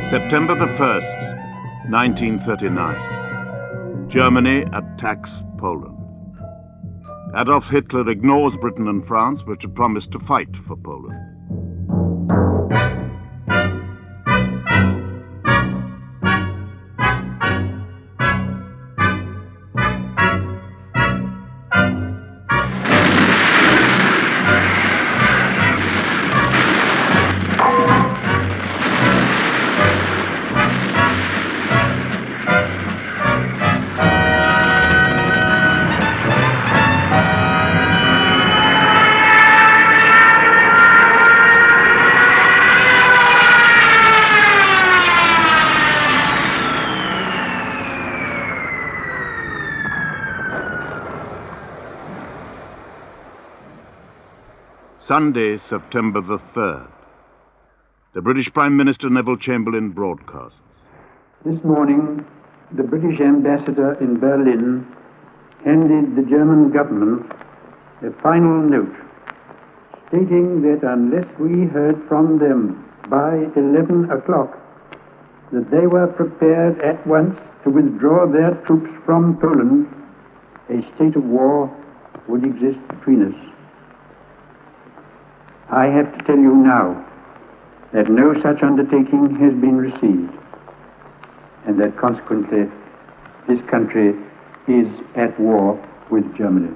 September the 1st, 1939. Germany attacks Poland. Adolf Hitler ignores Britain and France, which had promised to fight for Poland. Sunday, September the 3rd. The British Prime Minister Neville Chamberlain broadcasts. This morning, the British ambassador in Berlin handed the German government a final note stating that unless we heard from them by 11 o'clock, that they were prepared at once to withdraw their troops from Poland, a state of war would exist between us. I have to tell you now that no such undertaking has been received, and that consequently this country is at war with Germany.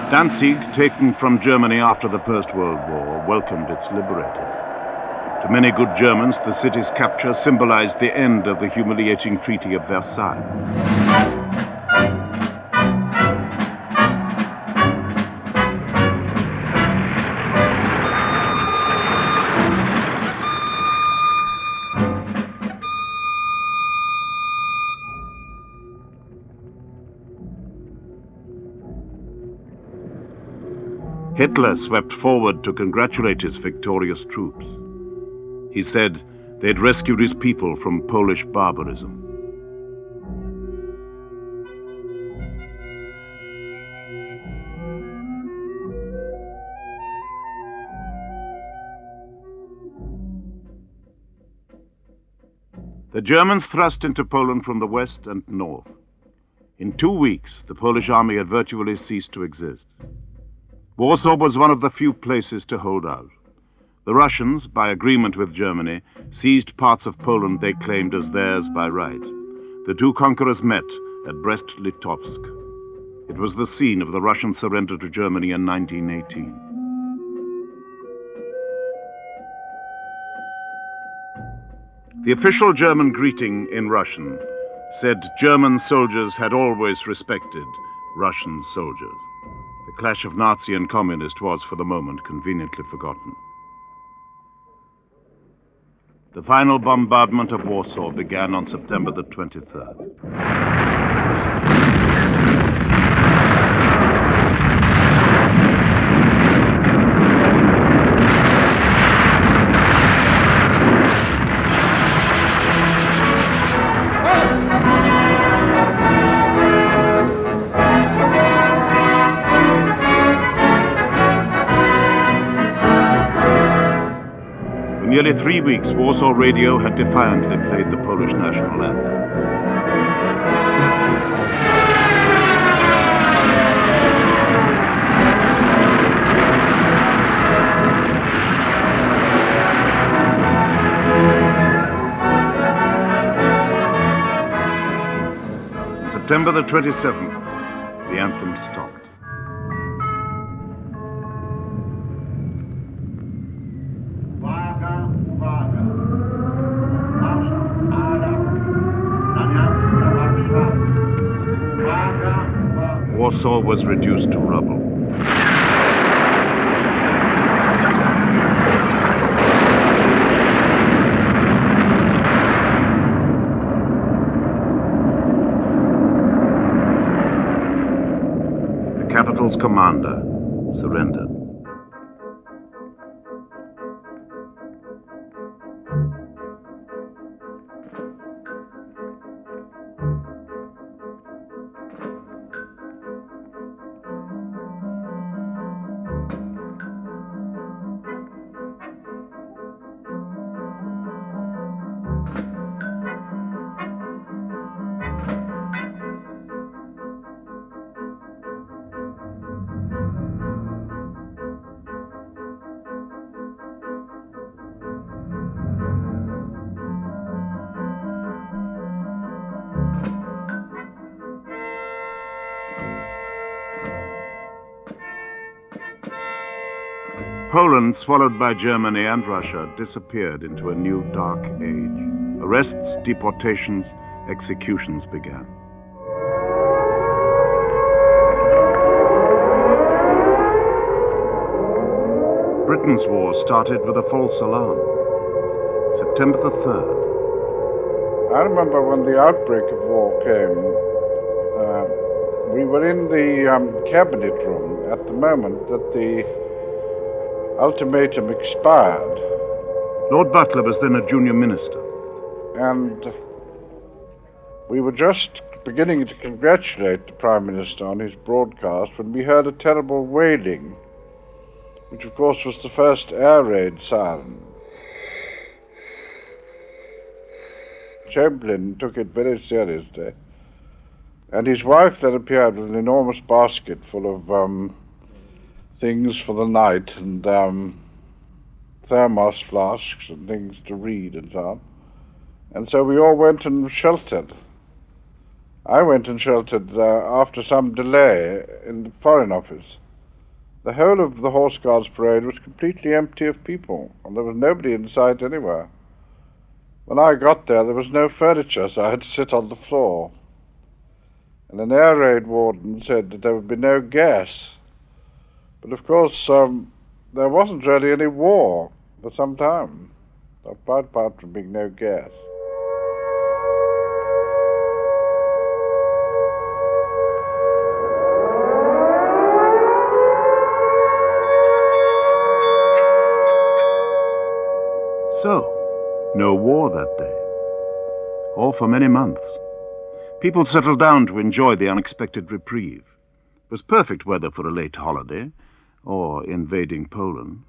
Danzig, taken from Germany after the First World War, welcomed its liberators. To many good Germans, the city's capture symbolized the end of the humiliating Treaty of Versailles. Hitler swept forward to congratulate his victorious troops. He said they'd rescued his people from Polish barbarism. The Germans thrust into Poland from the west and north. In 2 weeks, the Polish army had virtually ceased to exist. Warsaw was one of the few places to hold out. The Russians, by agreement with Germany, seized parts of Poland they claimed as theirs by right. The two conquerors met at Brest-Litovsk. It was the scene of the Russian surrender to Germany in 1918. The official German greeting in Russian said German soldiers had always respected Russian soldiers. The clash of Nazi and communist was, for the moment, conveniently forgotten. The final bombardment of Warsaw began on September the 23rd. For nearly 3 weeks, Warsaw Radio had defiantly played the Polish national anthem. September the 27th, the anthem stopped. Warsaw was reduced to rubble. The capital's commander surrendered. Poland, swallowed by Germany and Russia, disappeared into a new dark age. Arrests, deportations, executions began. Britain's war started with a false alarm. September the 3rd. I remember when the outbreak of war came, we were in the cabinet room at the moment that the ultimatum expired. Lord Butler was then a junior minister. And we were just beginning to congratulate the Prime Minister on his broadcast when we heard a terrible wailing, which of course was the first air raid siren. Chamberlain took it very seriously, and his wife then appeared with an enormous basket full of things for the night and thermos flasks and things to read and so on. And so we all went and sheltered. I went and sheltered after some delay in the Foreign Office. The whole of the Horse Guards parade was completely empty of people, and there was nobody in sight anywhere. When I got there was no furniture, so I had to sit on the floor. And an air raid warden said that there would be no gas. But of course, there wasn't really any war for some time, apart from being no gas. So, no war that day, or for many months. People settled down to enjoy the unexpected reprieve. It was perfect weather for a late holiday, or invading Poland.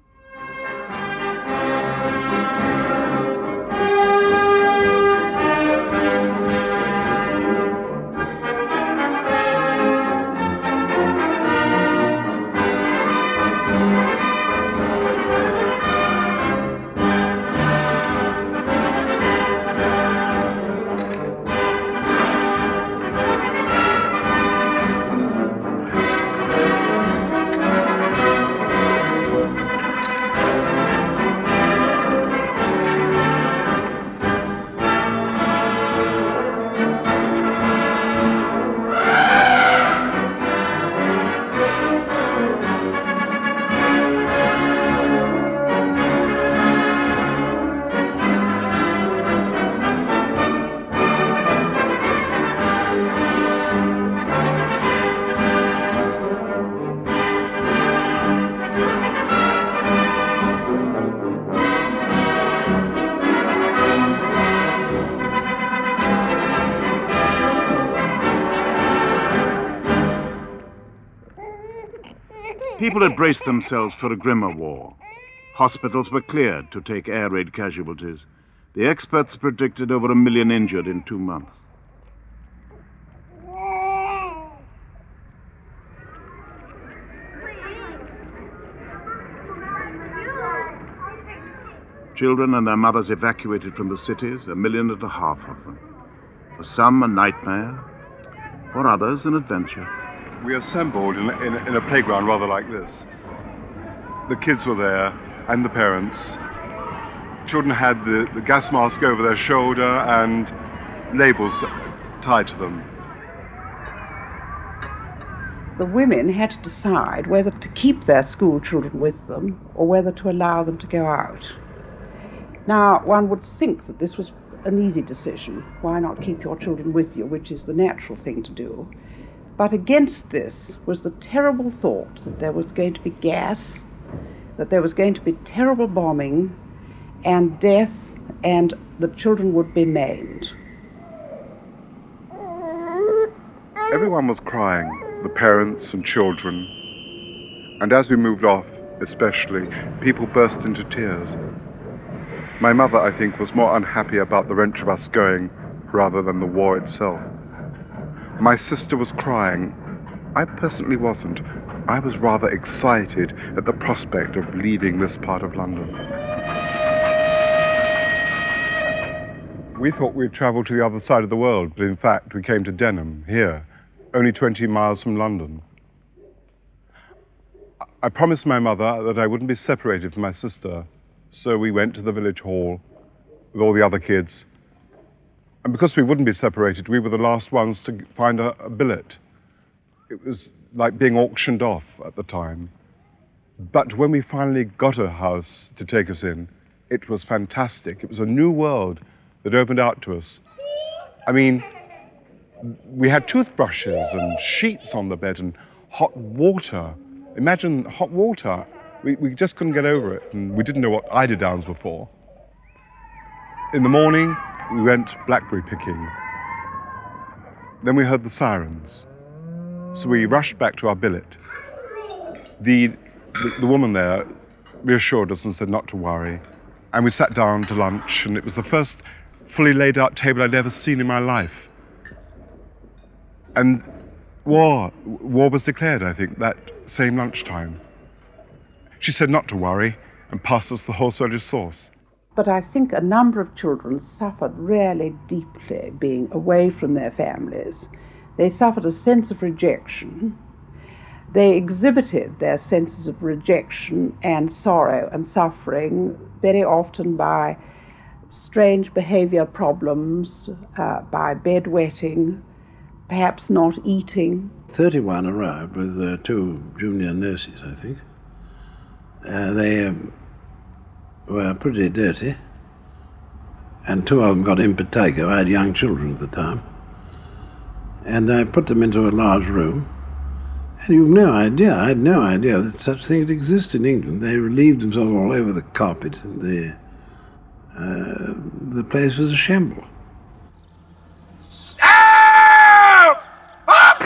People had braced themselves for a grimmer war. Hospitals were cleared to take air raid casualties. The experts predicted over 1 million injured in 2 months. Children and their mothers evacuated from the cities, 1.5 million of them. For some, a nightmare. For others, an adventure. We assembled in a playground rather like this. The kids were there, and the parents. Children had the gas mask over their shoulder and labels tied to them. The women had to decide whether to keep their school children with them or whether to allow them to go out. Now, one would think that this was an easy decision. Why not keep your children with you, which is the natural thing to do? But against this was the terrible thought that there was going to be gas, that there was going to be terrible bombing and death, and the children would be maimed. Everyone was crying, the parents and children. And as we moved off, especially, people burst into tears. My mother, I think, was more unhappy about the wrench of us going rather than the war itself. My sister was crying. I personally wasn't. I was rather excited at the prospect of leaving this part of London. We thought we'd travel to the other side of the world, but in fact we came to Denham, here, only 20 miles from London. I promised my mother that I wouldn't be separated from my sister, so we went to the village hall with all the other kids. And because we wouldn't be separated, we were the last ones to find a billet. It was like being auctioned off at the time. But when we finally got a house to take us in, it was fantastic. It was a new world that opened out to us. I mean, we had toothbrushes and sheets on the bed and hot water. Imagine hot water. We just couldn't get over it, and we didn't know what eiderdowns were for. In the morning, we went blackberry picking. Then we heard the sirens. So we rushed back to our billet. The woman there reassured us and said not to worry. And we sat down to lunch, and it was the first fully laid out table I'd ever seen in my life. And war was declared, I think, that same lunchtime. She said not to worry and passed us the whole soldier sauce. But I think a number of children suffered really deeply being away from their families. They suffered a sense of rejection. They exhibited their senses of rejection and sorrow and suffering very often by strange behavior problems, by bedwetting, perhaps not eating. 31 arrived with 2 junior nurses, I think. They were pretty dirty, and 2 of them got impetigo. I had young children at the time. And I put them into a large room, and you've no idea, I had no idea that such things exist in England. They relieved themselves all over the carpet, and the place was a shamble. Stop! Up!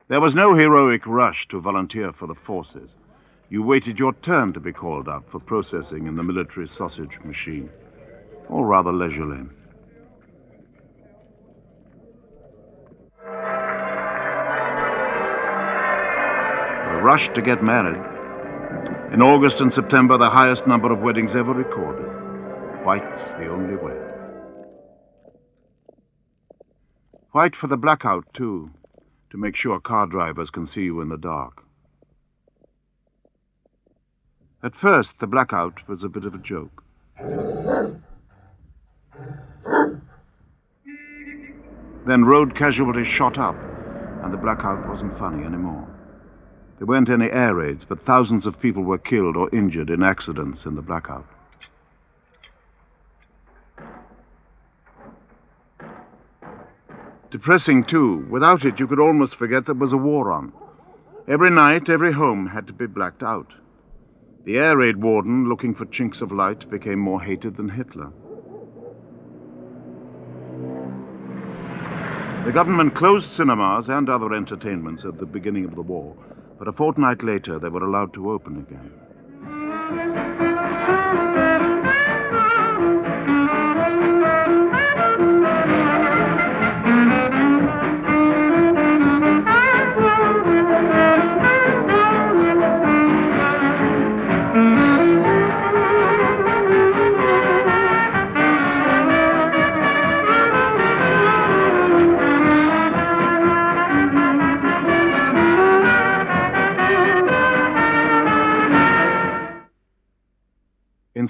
There was no heroic rush to volunteer for the forces. You waited your turn to be called up for processing in the military sausage machine, or rather leisurely. A rush to get married. In August and September, the highest number of weddings ever recorded. White's the only way. White for the blackout, too, to make sure car drivers can see you in the dark. At first, the blackout was a bit of a joke. Then road casualties shot up, and the blackout wasn't funny anymore. There weren't any air raids, but thousands of people were killed or injured in accidents in the blackout. Depressing, too. Without it, you could almost forget there was a war on. Every night, every home had to be blacked out. The air raid warden, looking for chinks of light, became more hated than Hitler. The government closed cinemas and other entertainments at the beginning of the war, but a fortnight later they were allowed to open again.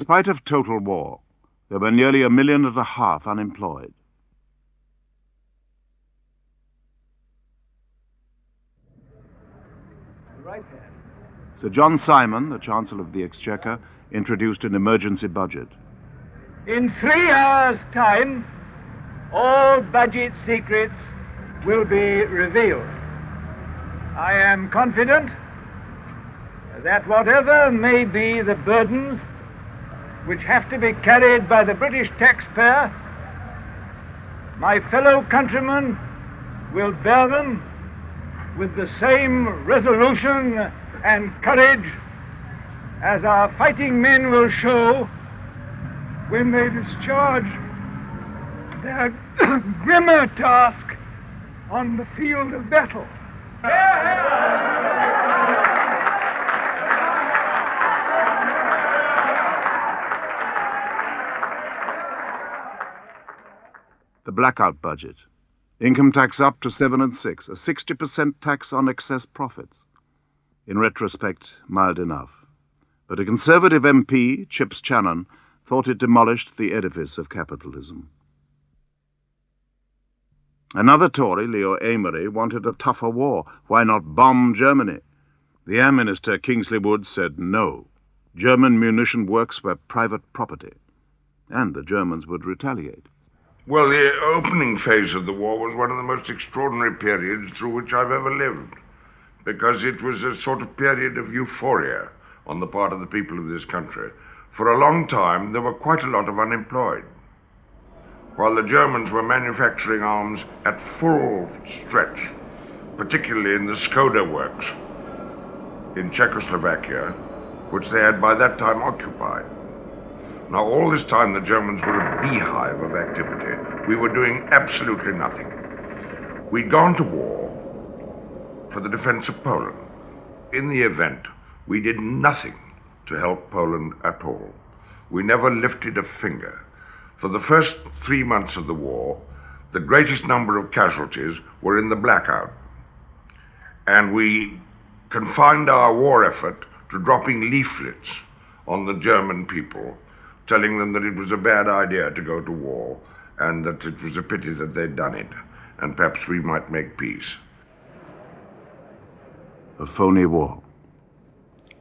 spite of total war, there were nearly 1.5 million unemployed. Sir John Simon, the Chancellor of the Exchequer, introduced an emergency budget. In 3 hours' time, all budget secrets will be revealed. I am confident that whatever may be the burdens which have to be carried by the British taxpayer, my fellow countrymen will bear them with the same resolution and courage as our fighting men will show when they discharge their grimmer task on the field of battle. The blackout budget. Income tax up to 7 and 6, a 60% tax on excess profits. In retrospect, mild enough. But a Conservative MP, Chips Channon, thought it demolished the edifice of capitalism. Another Tory, Leo Amery, wanted a tougher war. Why not bomb Germany? The Air Minister, Kingsley Wood, said no. German munition works were private property, and the Germans would retaliate. Well, the opening phase of the war was one of the most extraordinary periods through which I've ever lived, because it was a sort of period of euphoria on the part of the people of this country. For a long time, there were quite a lot of unemployed. While the Germans were manufacturing arms at full stretch, particularly in the Skoda works in Czechoslovakia, which they had by that time occupied. Now, all this time, the Germans were a beehive of activity. We were doing absolutely nothing. We'd gone to war for the defense of Poland. In the event, we did nothing to help Poland at all. We never lifted a finger. For the first 3 months of the war, the greatest number of casualties were in the blackout. And we confined our war effort to dropping leaflets on the German people, telling them that it was a bad idea to go to war and that it was a pity that they'd done it, and perhaps we might make peace. A phony war.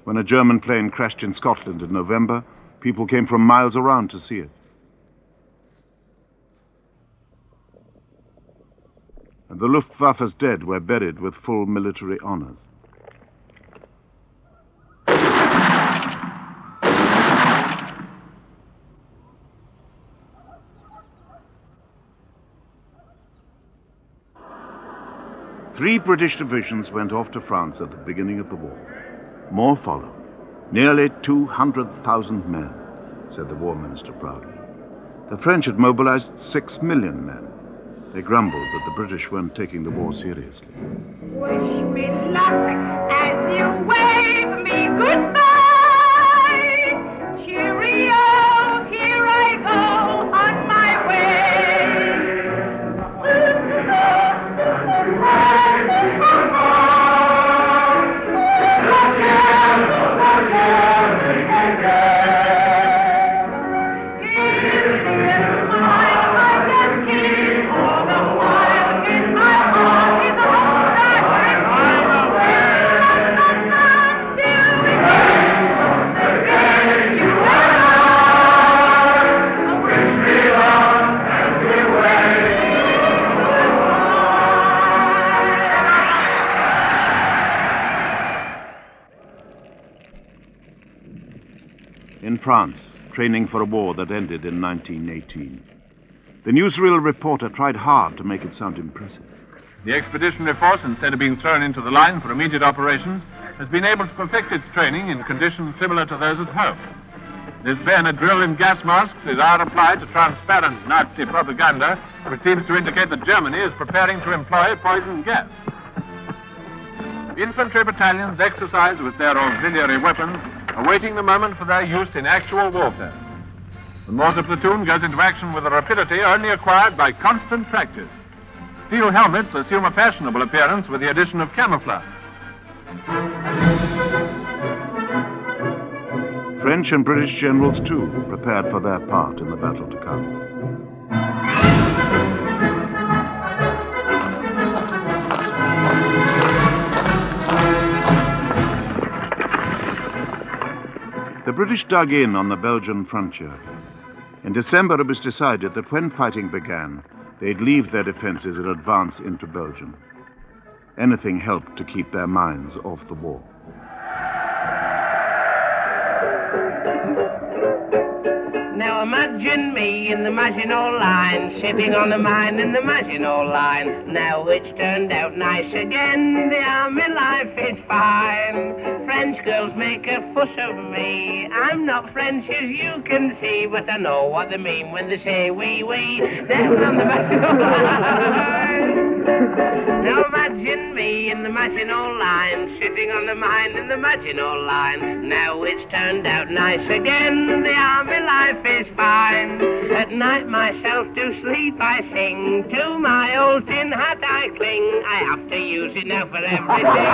When a German plane crashed in Scotland in November, people came from miles around to see it. And the Luftwaffe's dead were buried with full military honors. Three British divisions went off to France at the beginning of the war. More followed. Nearly 200,000 men, said the War Minister proudly. The French had mobilized 6 million men. They grumbled that the British weren't taking the war seriously. Wish me luck as you wave me goodbye. Cheerio, here I go on my way. In France, training for a war that ended in 1918. The newsreel reporter tried hard to make it sound impressive. The expeditionary force, instead of being thrown into the line for immediate operations, has been able to perfect its training in conditions similar to those at home. This bayonet drill in gas masks is our reply to transparent Nazi propaganda, which seems to indicate that Germany is preparing to employ poison gas. Infantry battalions exercise with their auxiliary weapons, awaiting the moment for their use in actual warfare. The mortar platoon goes into action with a rapidity only acquired by constant practice. Steel helmets assume a fashionable appearance with the addition of camouflage. French and British generals, too, prepared for their part in the battle to come. The British dug in on the Belgian frontier. In December, it was decided that when fighting began, they'd leave their defenses and advance into Belgium. Anything helped to keep their minds off the war. Now imagine me in the Maginot Line, sitting on a mine in the Maginot Line. Now it's turned out nice again, the army life is fine. French girls make a fuss of me, I'm not French as you can see, but I know what they mean when they say wee wee, down on the Maginot Line. Now imagine me in the Maginot Line, sitting on the mine in the Maginot Line. Now it's turned out nice again, the army life is fine. At night myself to sleep I sing, to my old tin hat I cling. I have to use it now for everything.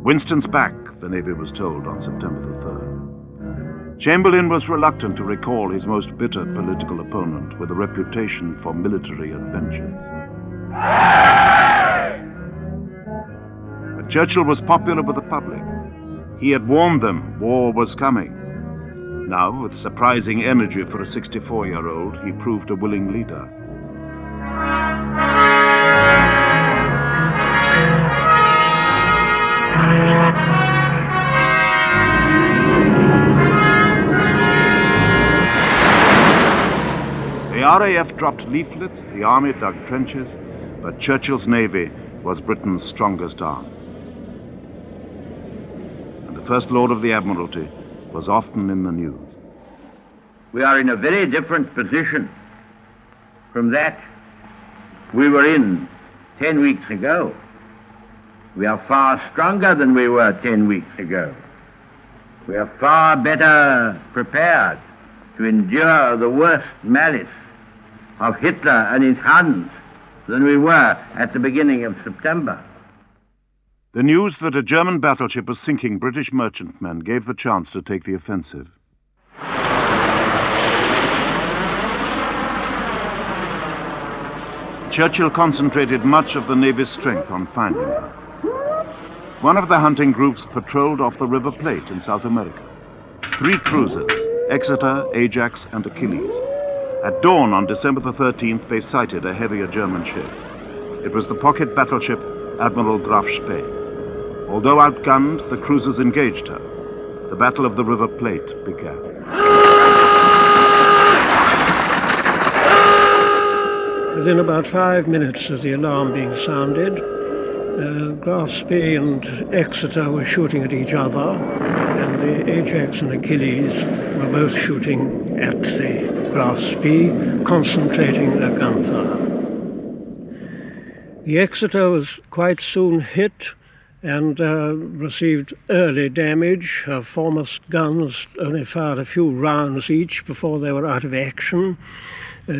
Winston's back, the Navy was told on September the 3rd. Chamberlain was reluctant to recall his most bitter political opponent with a reputation for military adventures. But Churchill was popular with the public. He had warned them war was coming. Now, with surprising energy for a 64-year-old, he proved a willing leader. The RAF dropped leaflets, the army dug trenches, but Churchill's navy was Britain's strongest arm. And the First Lord of the Admiralty was often in the news. We are in a very different position from that we were in 10 weeks ago. We are far stronger than we were 10 weeks ago. We are far better prepared to endure the worst malice of Hitler and his Huns than we were at the beginning of September. The news that a German battleship was sinking British merchantmen gave the chance to take the offensive. Churchill concentrated much of the Navy's strength on finding her. One of the hunting groups patrolled off the River Plate in South America. 3 cruisers, Exeter, Ajax, and Achilles. At dawn on December the 13th, they sighted a heavier German ship. It was the pocket battleship Admiral Graf Spee. Although outgunned, the cruisers engaged her. The Battle of the River Plate began. Within about 5 minutes of the alarm being sounded, Graf Spee and Exeter were shooting at each other, and the Ajax and Achilles were both shooting at the Graf Spee, concentrating their gunfire. The Exeter was quite soon hit and received early damage. Her foremast guns only fired a few rounds each before they were out of action.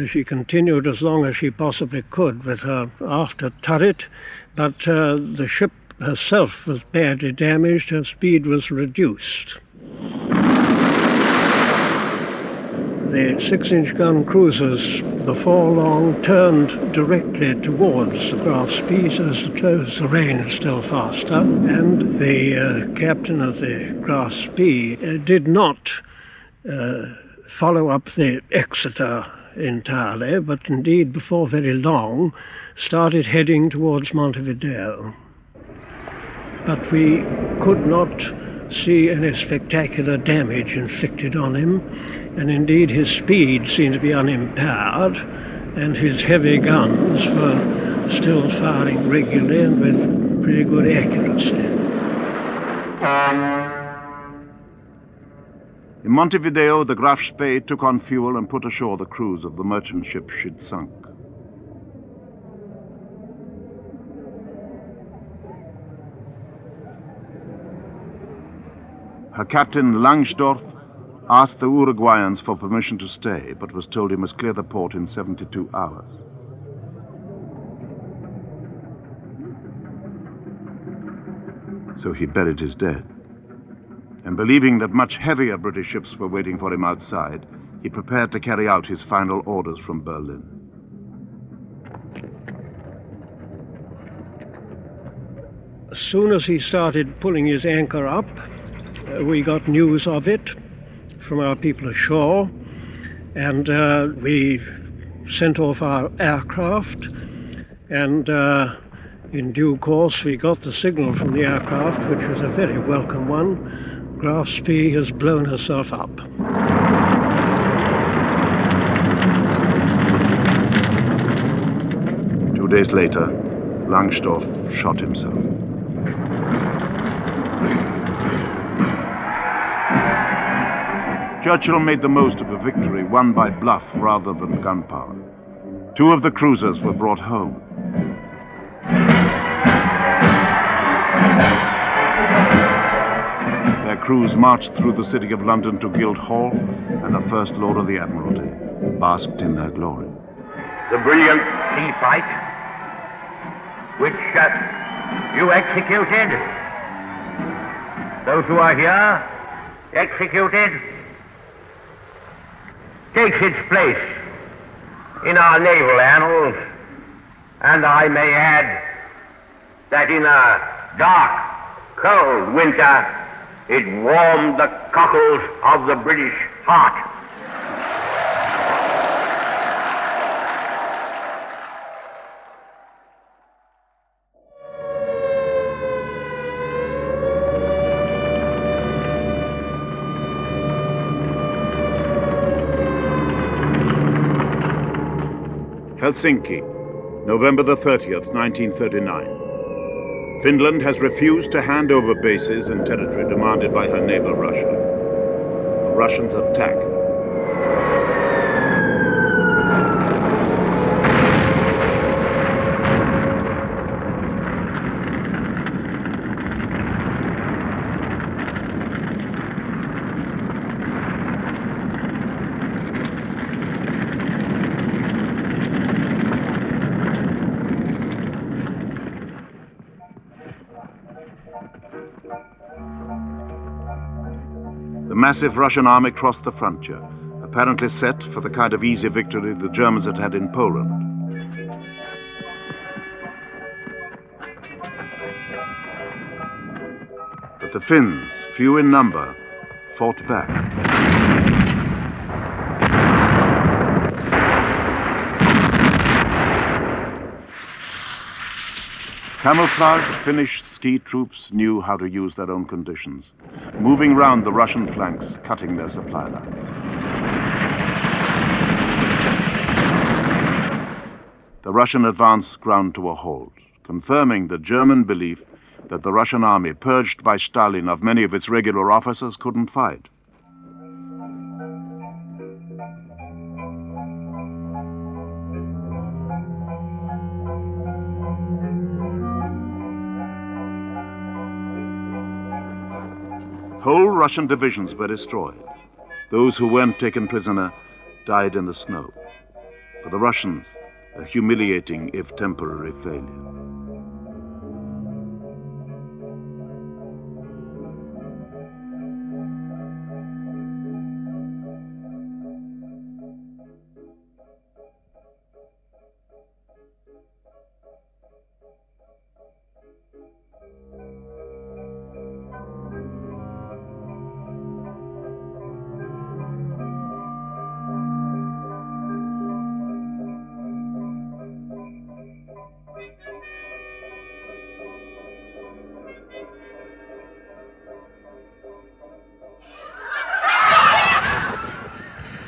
She continued as long as she possibly could with her after turret, but the ship herself was badly damaged. Her speed was reduced. The 6-inch gun cruisers, before long, turned directly towards the Graf Spee so as to close the range still faster, and the captain of the Graf Spee did not follow up the Exeter entirely, but indeed before very long started heading towards Montevideo. But we could not see any spectacular damage inflicted on him, and indeed his speed seemed to be unimpaired, and his heavy guns were still firing regularly and with pretty good accuracy. In Montevideo, the Graf Spee took on fuel and put ashore the crews of the merchant ship she'd sunk. Her captain, Langsdorff, asked the Uruguayans for permission to stay, but was told he must clear the port in 72 hours. So he buried his dead. And believing that much heavier British ships were waiting for him outside, he prepared to carry out his final orders from Berlin. As soon as he started pulling his anchor up, we got news of it from our people ashore, and we sent off our aircraft, and in due course we got the signal from the aircraft, which was a very welcome one. Graf Spee has blown herself up. 2 days later, Langsdorff shot himself. Churchill made the most of a victory won by bluff rather than gunpowder. 2 of the cruisers were brought home. Their crews marched through the city of London to Guildhall, and the First Lord of the Admiralty basked in their glory. The brilliant sea fight, which you executed, those who are here executed, takes its place in our naval annals, and I may add that in a dark, cold winter, it warmed the cockles of the British heart. Helsinki, November the 30th, 1939. Finland has refused to hand over bases and territory demanded by her neighbor Russia. The Russians attack. The massive Russian army crossed the frontier, apparently set for the kind of easy victory the Germans had had in Poland. But the Finns, few in number, fought back. Camouflaged Finnish ski troops knew how to use their own conditions, moving round the Russian flanks, cutting their supply lines. The Russian advance ground to a halt, confirming the German belief that the Russian army, purged by Stalin of many of its regular officers, couldn't fight. Whole Russian divisions were destroyed. Those who weren't taken prisoner died in the snow. For the Russians, a humiliating, if temporary, failure.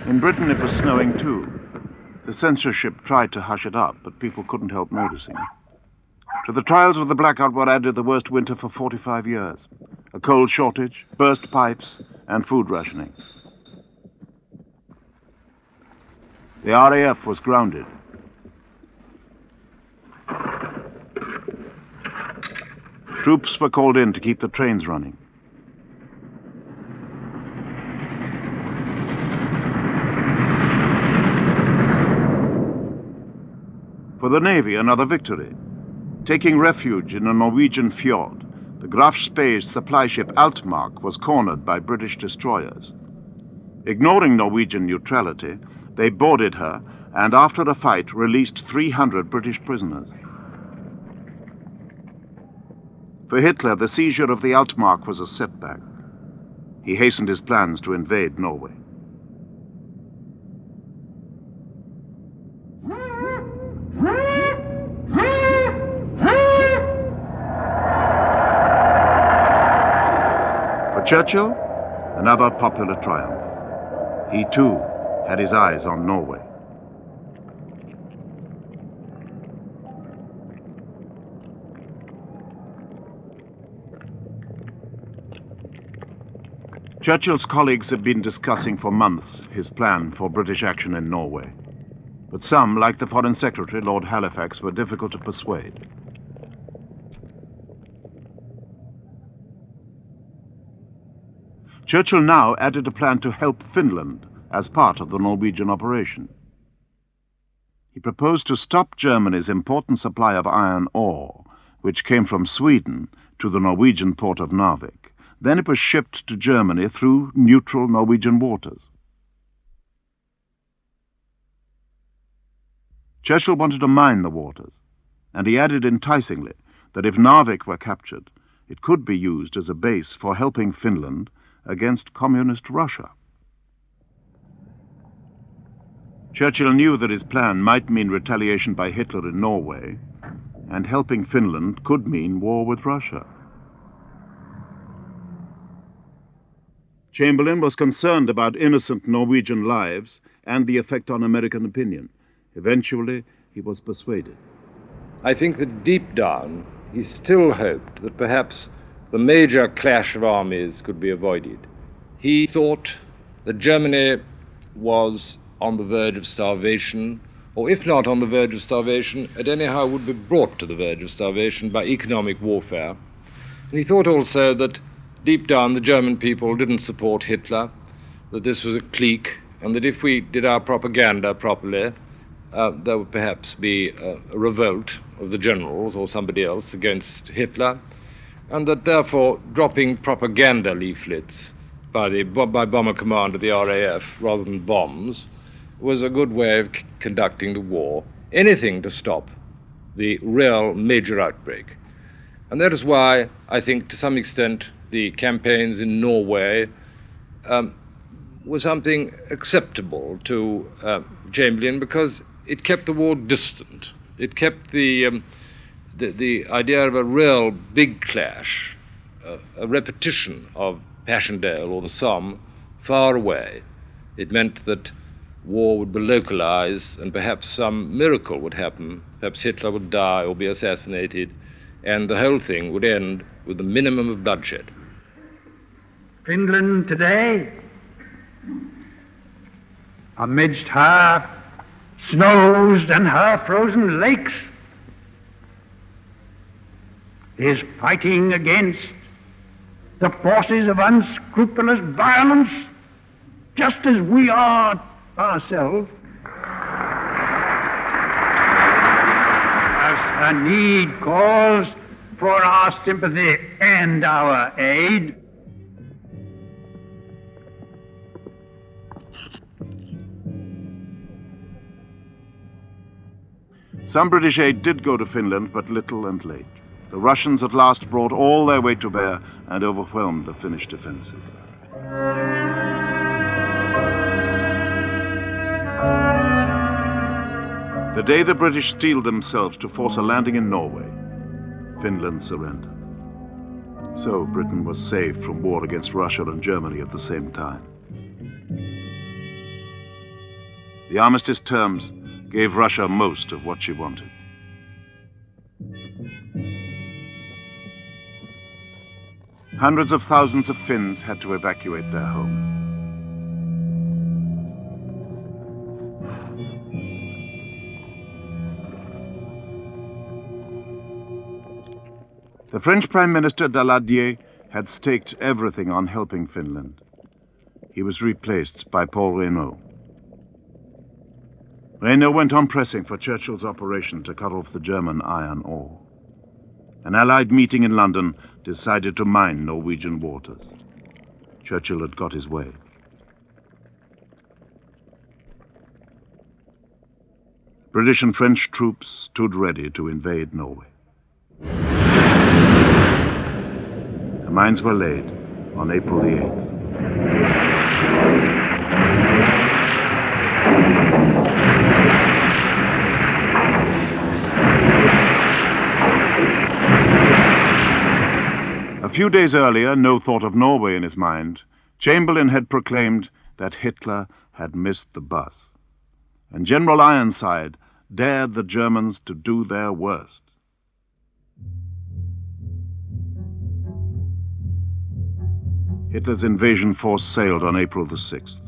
In Britain it was snowing too. The censorship tried to hush it up, but people couldn't help noticing. To the trials of the blackout were added the worst winter for 45 years. A coal shortage, burst pipes, and food rationing. The RAF was grounded. Troops were called in to keep the trains running. For the Navy, another victory. Taking refuge in a Norwegian fjord, the Graf Spee's supply ship Altmark was cornered by British destroyers. Ignoring Norwegian neutrality, they boarded her and after a fight released 300 British prisoners. For Hitler, the seizure of the Altmark was a setback. He hastened his plans to invade Norway. For Churchill, another popular triumph. He too had his eyes on Norway. Churchill's colleagues had been discussing for months his plan for British action in Norway. But some, like the Foreign Secretary, Lord Halifax, were difficult to persuade. Churchill now added a plan to help Finland as part of the Norwegian operation. He proposed to stop Germany's important supply of iron ore, which came from Sweden to the Norwegian port of Narvik. Then it was shipped to Germany through neutral Norwegian waters. Churchill wanted to mine the waters, and he added enticingly that if Narvik were captured, it could be used as a base for helping Finland against communist Russia. Churchill knew that his plan might mean retaliation by Hitler in Norway, and helping Finland could mean war with Russia. Chamberlain was concerned about innocent Norwegian lives and the effect on American opinion. Eventually, he was persuaded. I think that deep down, he still hoped that perhaps the major clash of armies could be avoided. He thought that Germany was on the verge of starvation, or if not on the verge of starvation, it anyhow would be brought to the verge of starvation by economic warfare. And he thought also that deep down the German people didn't support Hitler, that this was a clique, and that if we did our propaganda properly, there would perhaps be a revolt of the generals or somebody else against Hitler, and that therefore dropping propaganda leaflets by Bomber Command of the RAF rather than bombs was a good way of conducting the war. Anything to stop the real major outbreak. And that is why I think to some extent the campaigns in Norway were something acceptable to Chamberlain, because it kept the war distant. It kept the idea of a real big clash, a repetition of Passchendaele or the Somme, far away. It meant that war would be localized and perhaps some miracle would happen. Perhaps Hitler would die or be assassinated, and the whole thing would end with the minimum of bloodshed. Finland today, amidst her snows and her frozen lakes, is fighting against the forces of unscrupulous violence, just as we are ourselves. As her need calls for our sympathy and our aid, some British aid did go to Finland, but little and late. The Russians at last brought all their weight to bear and overwhelmed the Finnish defenses. The day the British steeled themselves to force a landing in Norway, Finland surrendered. So Britain was saved from war against Russia and Germany at the same time. The armistice terms gave Russia most of what she wanted. Hundreds of thousands of Finns had to evacuate their homes. The French Prime Minister Daladier had staked everything on helping Finland. He was replaced by Paul Reynaud. Raynor went on pressing for Churchill's operation to cut off the German iron ore. An Allied meeting in London decided to mine Norwegian waters. Churchill had got his way. British and French troops stood ready to invade Norway. The mines were laid on April the 8th. A few days earlier, no thought of Norway in his mind, Chamberlain had proclaimed that Hitler had missed the bus. And General Ironside dared the Germans to do their worst. Hitler's invasion force sailed on April the 6th.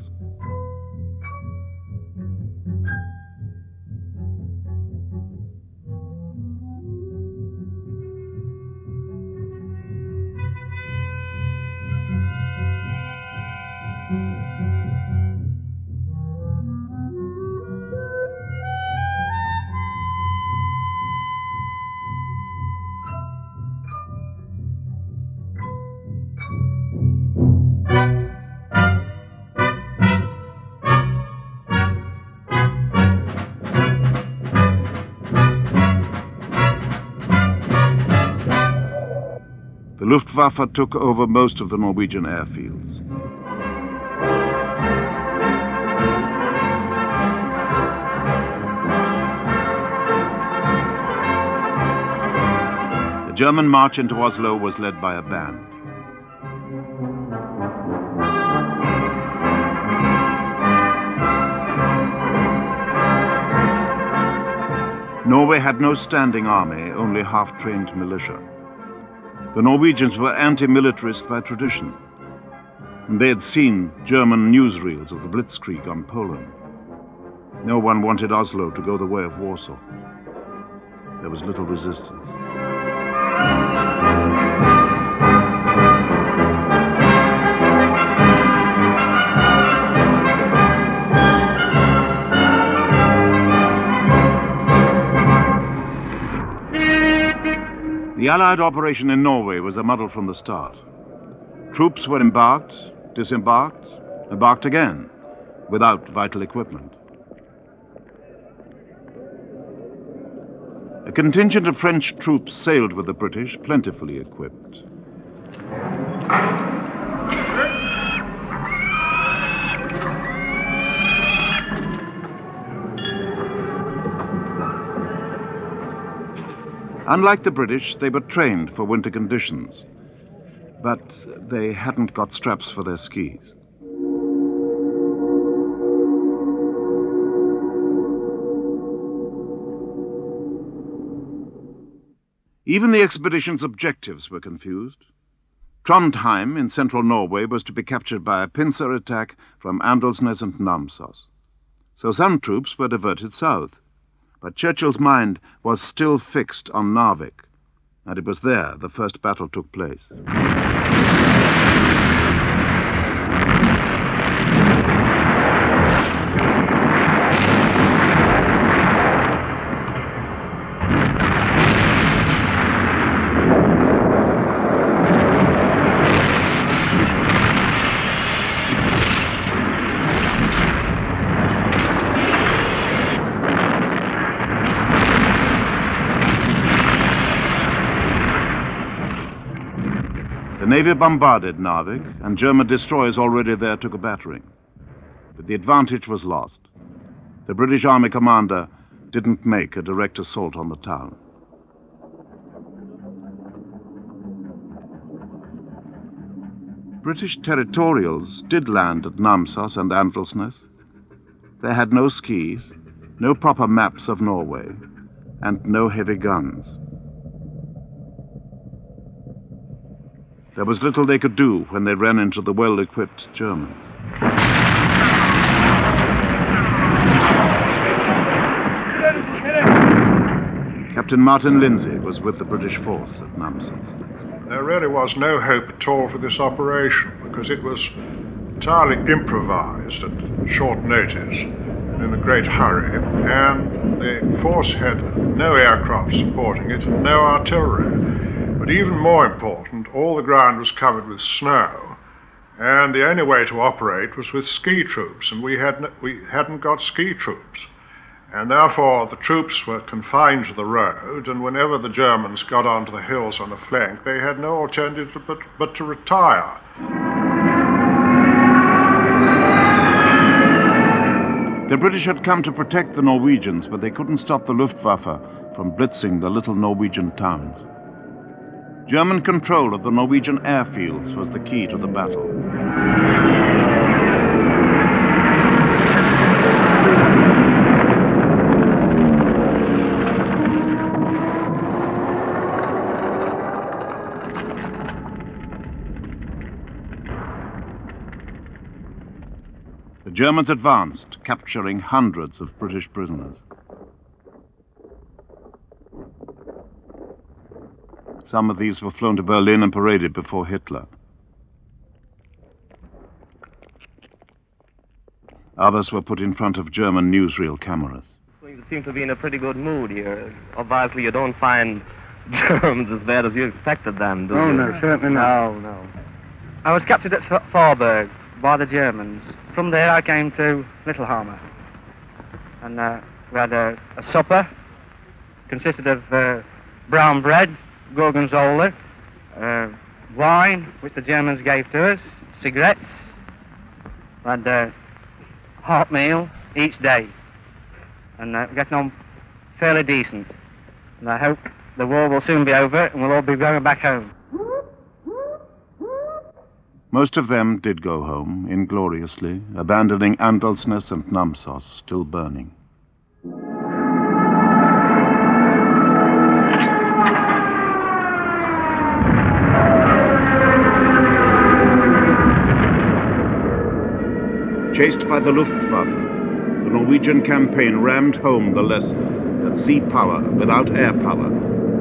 The Luftwaffe took over most of the Norwegian airfields. The German march into Oslo was led by a band. Norway had no standing army, only half-trained militia. The Norwegians were anti-militarist by tradition, and they had seen German newsreels of the Blitzkrieg on Poland. No one wanted Oslo to go the way of Warsaw. There was little resistance. The Allied operation in Norway was a muddle from the start. Troops were embarked, disembarked, embarked again, without vital equipment. A contingent of French troops sailed with the British, plentifully equipped. Unlike the British, they were trained for winter conditions, but they hadn't got straps for their skis. Even the expedition's objectives were confused. Trondheim in central Norway was to be captured by a pincer attack from Andelsnes and Namsos. So some troops were diverted south. But Churchill's mind was still fixed on Narvik, and it was there the first battle took place. The Navy bombarded Narvik, and German destroyers already there took a battering. But the advantage was lost. The British Army commander didn't make a direct assault on the town. British territorials did land at Namsos and Andelsnes. They had no skis, no proper maps of Norway, and no heavy guns. There was little they could do when they ran into the well-equipped Germans. Captain Martin Lindsay was with the British force at Namsos. There really was no hope at all for this operation because it was entirely improvised at short notice. in a great hurry, and the force had no aircraft supporting it and no artillery. But even more important, all the ground was covered with snow, and the only way to operate was with ski troops, and we hadn't got ski troops. And therefore the troops were confined to the road, and whenever the Germans got onto the hills on the flank, they had no alternative but to retire. The British had come to protect the Norwegians, but they couldn't stop the Luftwaffe from blitzing the little Norwegian towns. German control of the Norwegian airfields was the key to the battle. The Germans advanced, capturing hundreds of British prisoners. Some of these were flown to Berlin and paraded before Hitler. Others were put in front of German newsreel cameras. You seem to be in a pretty good mood here. Obviously, you don't find Germans as bad as you expected them, do you? Oh, no, certainly not. No. I was captured at Forberg by the Germans. From there, I came to Littlehammer. And we had a supper. Consisted of brown bread, gorgonzola, wine, which the Germans gave to us, cigarettes, and hot meal each day. And we're getting on fairly decent. And I hope the war will soon be over and we'll all be going back home. Most of them did go home, ingloriously, abandoning Andelsnes and Namsos still burning. Chased by the Luftwaffe, the Norwegian campaign rammed home the lesson that sea power without air power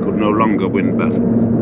could no longer win battles.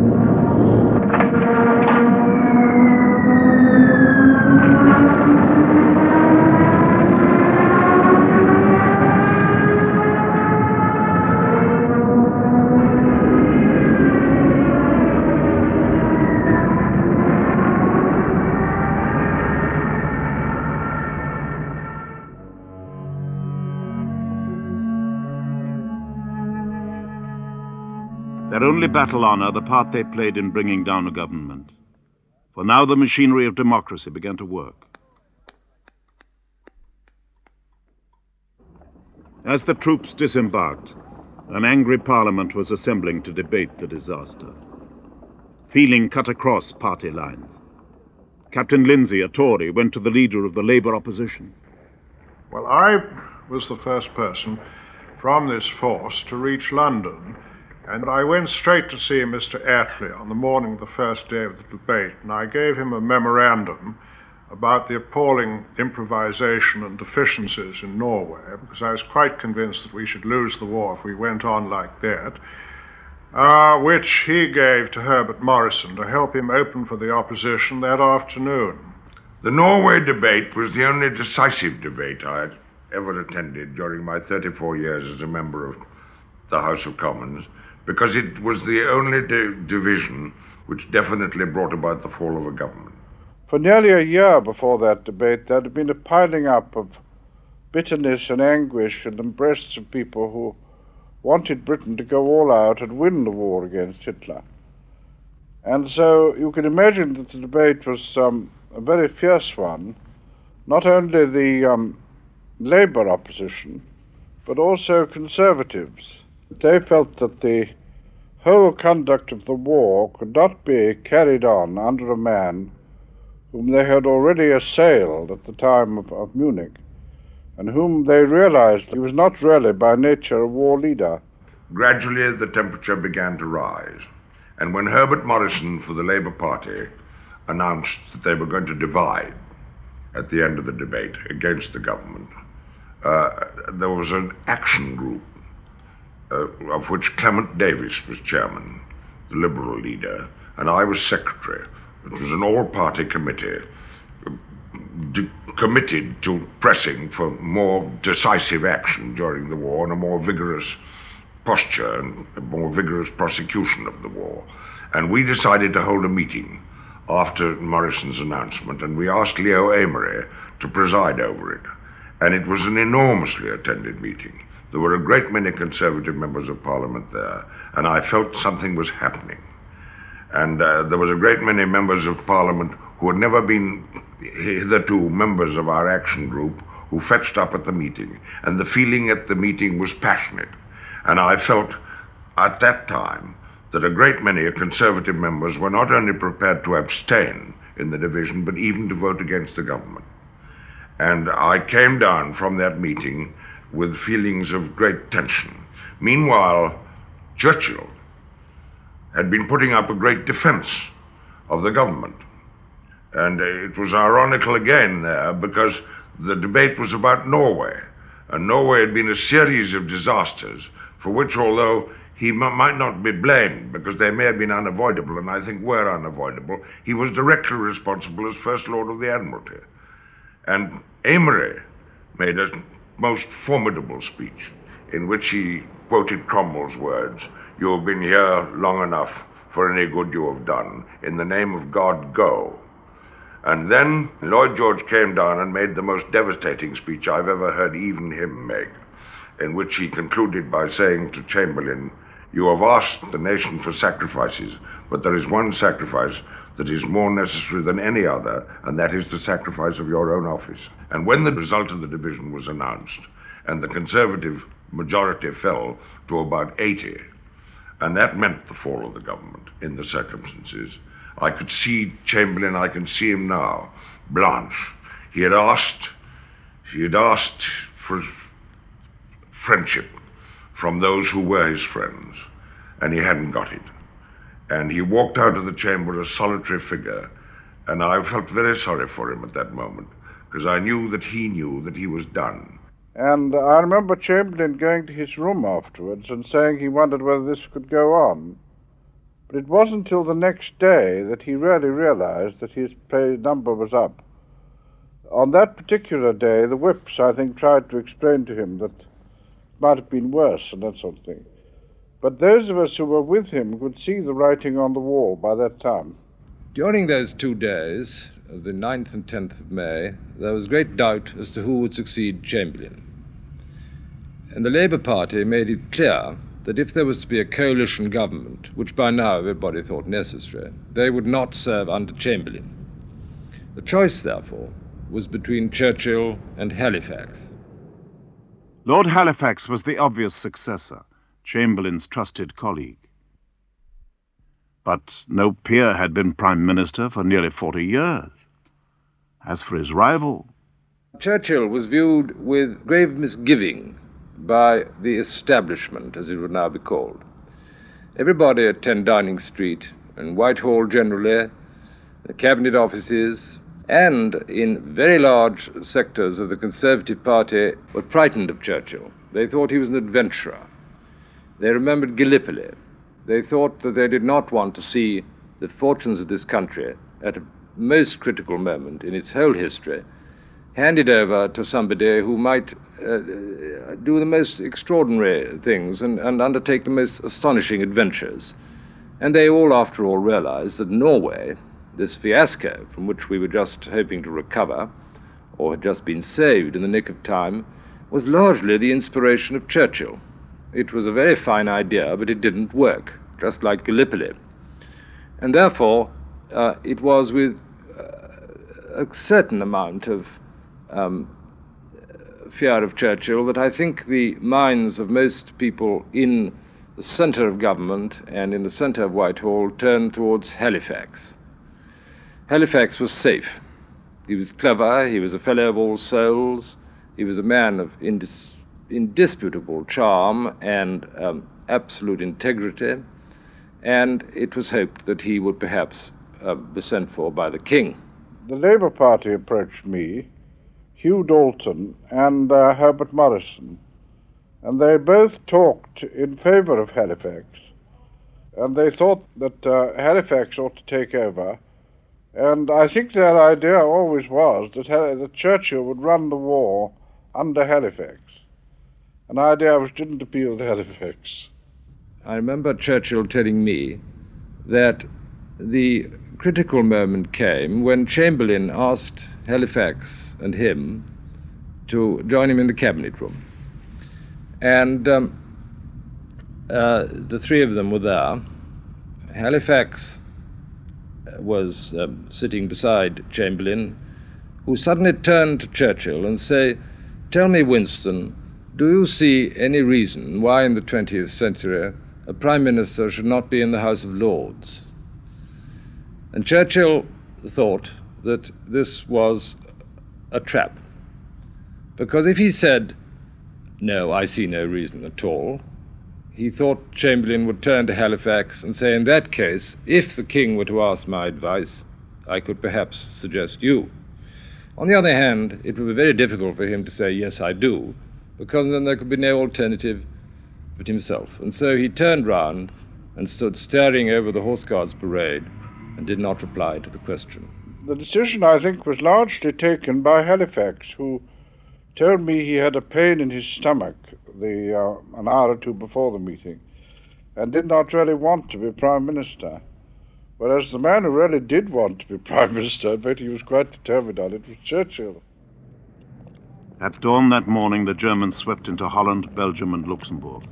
Their only battle honor the part they played in bringing down a government. For now the machinery of democracy began to work. As the troops disembarked, an angry parliament was assembling to debate the disaster. Feeling cut across party lines. Captain Lindsay, a Tory, went to the leader of the Labour opposition. Well, I was the first person from this force to reach London, and I went straight to see Mr. Attlee on the morning of the first day of the debate, and I gave him a memorandum about the appalling improvisation and deficiencies in Norway, because I was quite convinced that we should lose the war if we went on like that, which he gave to Herbert Morrison to help him open for the opposition that afternoon. The Norway debate was the only decisive debate I had ever attended during my 34 years as a member of the House of Commons, because it was the only division which definitely brought about the fall of a government. For nearly a year before that debate, there had been a piling up of bitterness and anguish in the breasts of people who wanted Britain to go all out and win the war against Hitler. And so you can imagine that the debate was a very fierce one, not only the Labour opposition, but also Conservatives. They felt that the whole conduct of the war could not be carried on under a man whom they had already assailed at the time of Munich, and whom they realized he was not really by nature a war leader. Gradually the temperature began to rise, and when Herbert Morrison for the Labour Party announced that they were going to divide at the end of the debate against the government, there was an action group of which Clement Davis was chairman, the Liberal leader, and I was secretary. It was an all-party committee committed to pressing for more decisive action during the war and a more vigorous posture and a more vigorous prosecution of the war. And we decided to hold a meeting after Morrison's announcement, and we asked Leo Amery to preside over it. And it was an enormously attended meeting. There were a great many Conservative members of Parliament there, and I felt something was happening. And there was a great many members of Parliament who had never been hitherto members of our action group who fetched up at the meeting, and the feeling at the meeting was passionate. And I felt at that time that a great many Conservative members were not only prepared to abstain in the division, but even to vote against the government. And I came down from that meeting with feelings of great tension. Meanwhile, Churchill had been putting up a great defense of the government. And it was ironical again there, because the debate was about Norway. And Norway had been a series of disasters for which, although he might not be blamed, because they may have been unavoidable, and I think were unavoidable, he was directly responsible as First Lord of the Admiralty. And Amery made a most formidable speech in which he quoted Cromwell's words, "You have been here long enough for any good you have done. In the name of God, go." And then Lloyd George came down and made the most devastating speech I've ever heard even him make, in which he concluded by saying to Chamberlain, "You have asked the nation for sacrifices, but there is one sacrifice that is more necessary than any other, and that is the sacrifice of your own office." And when the result of the division was announced, and the Conservative majority fell to about 80, and that meant the fall of the government in the circumstances, I could see Chamberlain, I can see him now, blanch. He had asked for friendship from those who were his friends, and he hadn't got it. And he walked out of the chamber a solitary figure, and I felt very sorry for him at that moment, because I knew that he was done. And I remember Chamberlain going to his room afterwards and saying he wondered whether this could go on. But it wasn't until the next day that he really realized that his pay number was up. On that particular day, the whips, I think, tried to explain to him that it might have been worse and that sort of thing. But those of us who were with him could see the writing on the wall by that time. During those 2 days, the 9th and 10th of May, there was great doubt as to who would succeed Chamberlain. And the Labour Party made it clear that if there was to be a coalition government, which by now everybody thought necessary, they would not serve under Chamberlain. The choice, therefore, was between Churchill and Halifax. Lord Halifax was the obvious successor, Chamberlain's trusted colleague. But no peer had been Prime Minister for nearly 40 years. As for his rival, Churchill was viewed with grave misgiving by the establishment, as it would now be called. Everybody at 10 Downing Street and Whitehall generally, the cabinet offices, and in very large sectors of the Conservative Party were frightened of Churchill. They thought he was an adventurer. They remembered Gallipoli. They thought that they did not want to see the fortunes of this country at a most critical moment in its whole history handed over to somebody who might do the most extraordinary things and undertake the most astonishing adventures. And they all, after all, realized that Norway, this fiasco from which we were just hoping to recover, or had just been saved in the nick of time, was largely the inspiration of Churchill. It was a very fine idea, but it didn't work, just like Gallipoli. And therefore, it was with a certain amount of fear of Churchill that I think the minds of most people in the centre of government and in the centre of Whitehall turned towards Halifax. Halifax was safe. He was clever, he was a fellow of all souls, he was a man of indisputable charm and absolute integrity, and it was hoped that he would perhaps be sent for by the King. The Labour Party approached me, Hugh Dalton and Herbert Morrison, and they both talked in favour of Halifax, and they thought that Halifax ought to take over And I think their idea always was that Churchill would run the war under Halifax, an idea which didn't appeal to Halifax. I remember Churchill telling me that the critical moment came when Chamberlain asked Halifax and him to join him in the cabinet room. And the three of them were there. Halifax was sitting beside Chamberlain, who suddenly turned to Churchill and said, "Tell me, Winston, do you see any reason why in the 20th century a Prime Minister should not be in the House of Lords?" And Churchill thought that this was a trap, because if he said, "No, I see no reason at all," he thought Chamberlain would turn to Halifax and say, "In that case, if the King were to ask my advice, I could perhaps suggest you." On the other hand, it would be very difficult for him to say, "Yes, I do," because then there could be no alternative but himself. And so he turned round and stood staring over the Horse Guards parade and did not reply to the question. The decision, I think, was largely taken by Halifax, who told me he had a pain in his stomach an hour or two before the meeting and did not really want to be Prime Minister. Whereas the man who really did want to be Prime Minister, in fact he was quite determined on it, was Churchill. At dawn that morning, the Germans swept into Holland, Belgium, and Luxembourg.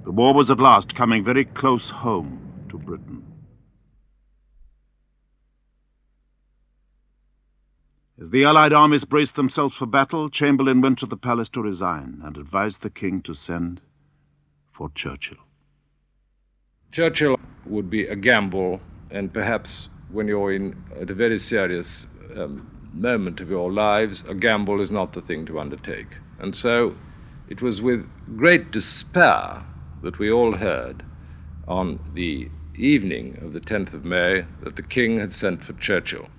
The war was at last coming very close home to Britain. As the Allied armies braced themselves for battle, Chamberlain went to the palace to resign and advised the king to send for Churchill. Churchill would be a gamble, and perhaps when you're at a very serious moment of your lives, a gamble is not the thing to undertake. And so it was with great despair that we all heard on the evening of the 10th of May that the king had sent for Churchill.